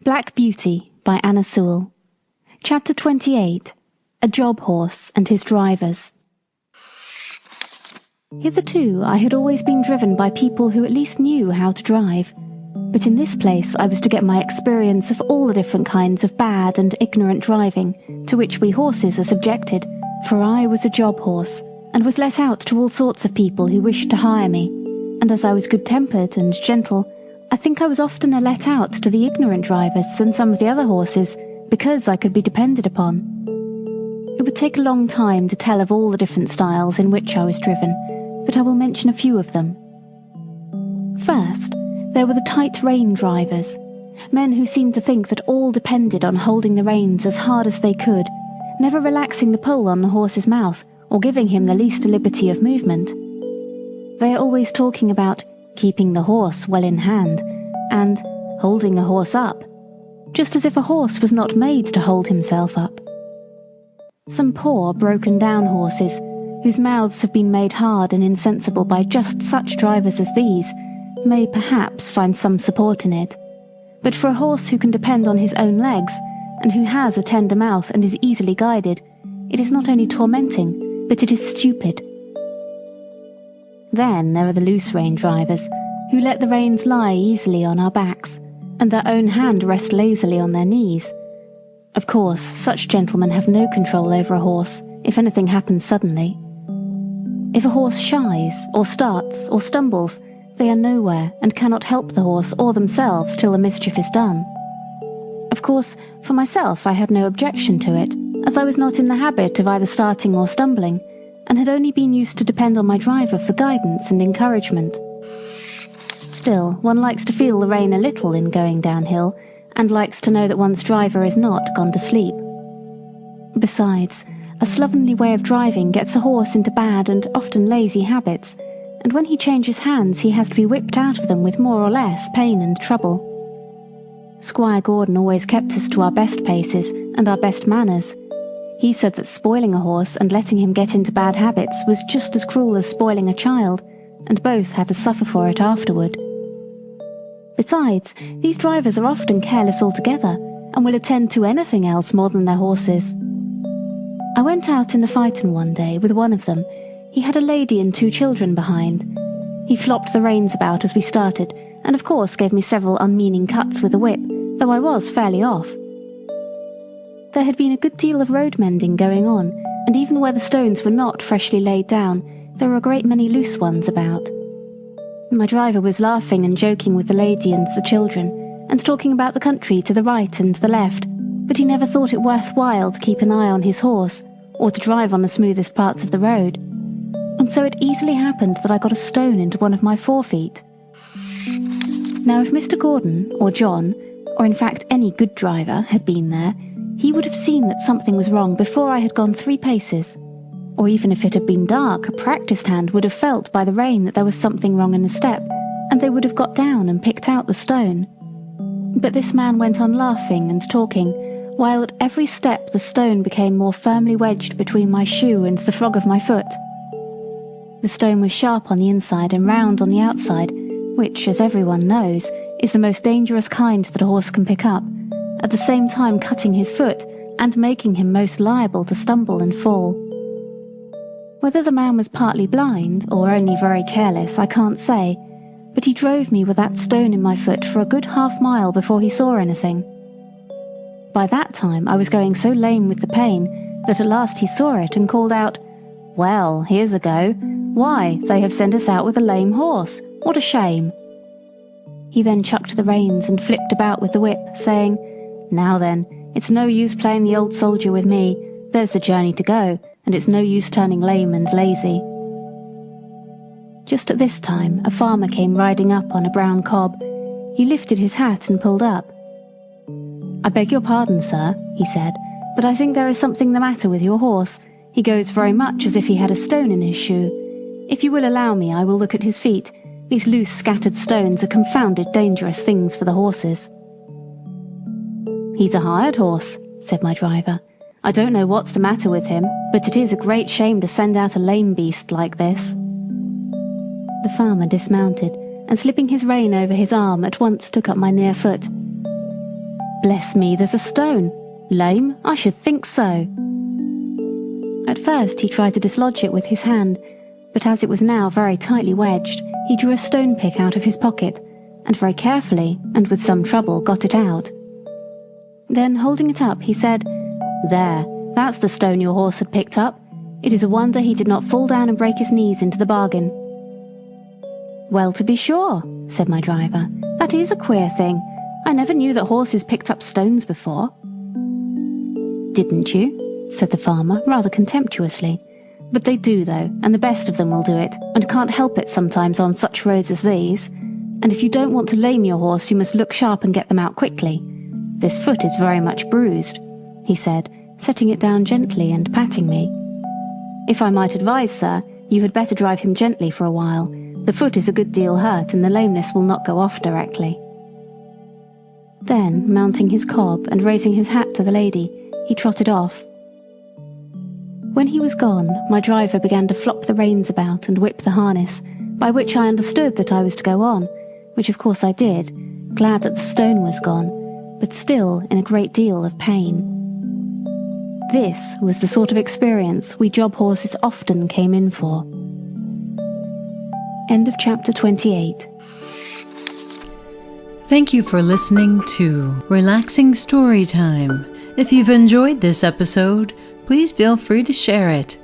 Black Beauty by Anna Sewell. Chapter 28. A Job Horse and His Drivers. Hitherto I had always been driven by people who at least knew how to drive, but in this place I was to get my experience of all the different kinds of bad and ignorant driving to which we horses are subjected, for I was a job horse, and was let out to all sorts of people who wished to hire me, and as I was good-tempered and gentle, I think I was oftener let out to the ignorant drivers than some of the other horses, because I could be depended upon. It would take a long time to tell of all the different styles in which I was driven, but I will mention a few of them. First, there were the tight rein drivers, men who seemed to think that all depended on holding the reins as hard as they could, never relaxing the pull on the horse's mouth or giving him the least liberty of movement. They are always talking about keeping the horse well in hand, and holding a horse up, just as if a horse was not made to hold himself up. Some poor, broken-down horses, whose mouths have been made hard and insensible by just such drivers as these, may perhaps find some support in it, but for a horse who can depend on his own legs, and who has a tender mouth and is easily guided, it is not only tormenting, but it is stupid. Then there are the loose rein drivers, who let the reins lie easily on our backs, and their own hand rest lazily on their knees. Of course, such gentlemen have no control over a horse, if anything happens suddenly. If a horse shies, or starts, or stumbles, they are nowhere, and cannot help the horse or themselves till the mischief is done. Of course, for myself I had no objection to it, as I was not in the habit of either starting or stumbling, and had only been used to depend on my driver for guidance and encouragement. Still, one likes to feel the rein a little in going downhill, and likes to know that one's driver is not gone to sleep. Besides, a slovenly way of driving gets a horse into bad and often lazy habits, and when he changes hands he has to be whipped out of them with more or less pain and trouble. Squire Gordon always kept us to our best paces and our best manners. He said that spoiling a horse and letting him get into bad habits was just as cruel as spoiling a child, and both had to suffer for it afterward. Besides, these drivers are often careless altogether, and will attend to anything else more than their horses. I went out in the phaeton one day with one of them. He had a lady and 2 children behind. He flopped the reins about as we started, and of course gave me several unmeaning cuts with a whip, though I was fairly off. There had been a good deal of road mending going on, and even where the stones were not freshly laid down, there were a great many loose ones about. My driver was laughing and joking with the lady and the children, and talking about the country to the right and the left, but he never thought it worthwhile to keep an eye on his horse, or to drive on the smoothest parts of the road. And so it easily happened that I got a stone into one of my forefeet. Now if Mr. Gordon, or John, or in fact any good driver, had been there, he would have seen that something was wrong before I had gone 3 paces. Or even if it had been dark, a practised hand would have felt by the rain that there was something wrong in the step, and they would have got down and picked out the stone. But this man went on laughing and talking, while at every step the stone became more firmly wedged between my shoe and the frog of my foot. The stone was sharp on the inside and round on the outside, which, as everyone knows, is the most dangerous kind that a horse can pick up, at the same time cutting his foot and making him most liable to stumble and fall. Whether the man was partly blind or only very careless I can't say, but he drove me with that stone in my foot for a good half-mile before he saw anything. By that time I was going so lame with the pain that at last he saw it and called out, "Well, here's a go. Why, they have sent us out with a lame horse. What a shame." He then chucked the reins and flipped about with the whip, saying, "Now then, it's no use playing the old soldier with me. There's the journey to go, and it's no use turning lame and lazy." Just at this time, a farmer came riding up on a brown cob. He lifted his hat and pulled up. "I beg your pardon, sir," he said, "but I think there is something the matter with your horse. He goes very much as if he had a stone in his shoe. If you will allow me, I will look at his feet. These loose scattered stones are confounded dangerous things for the horses." "He's a hired horse," said my driver. "I don't know what's the matter with him, but it is a great shame to send out a lame beast like this." The farmer dismounted, and slipping his rein over his arm at once took up my near foot. Bless me, there's a stone. Lame? I should think so. At first he tried to dislodge it with his hand, but as it was now very tightly wedged, he drew a stone pick out of his pocket, and very carefully, and with some trouble, got it out. Then, holding it up, he said, "There, that's the stone your horse had picked up. It is a wonder he did not fall down and break his knees into the bargain." "Well, to be sure," said my driver. "That is a queer thing. I never knew that horses picked up stones before." "Didn't you?" said the farmer, rather contemptuously. "But they do, though, and the best of them will do it, and can't help it sometimes on such roads as these. And if you don't want to lame your horse, you must look sharp and get them out quickly. This foot is very much bruised," he said, setting it down gently and patting me. "If I might advise, sir, you had better drive him gently for a while. The foot is a good deal hurt, and the lameness will not go off directly." Then, mounting his cob and raising his hat to the lady, he trotted off. When he was gone, my driver began to flop the reins about and whip the harness, by which I understood that I was to go on, which of course I did, glad that the stone was gone, but still in a great deal of pain. This was the sort of experience we job horses often came in for. End of chapter 28. Thank you for listening to Relaxing Story Time. If you've enjoyed this episode, please feel free to share it.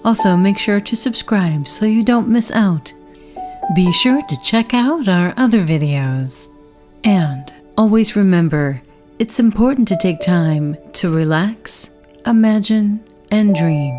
Also, make sure to subscribe so you don't miss out. Be sure to check out our other videos. And always remember, it's important to take time to relax, imagine, and dream.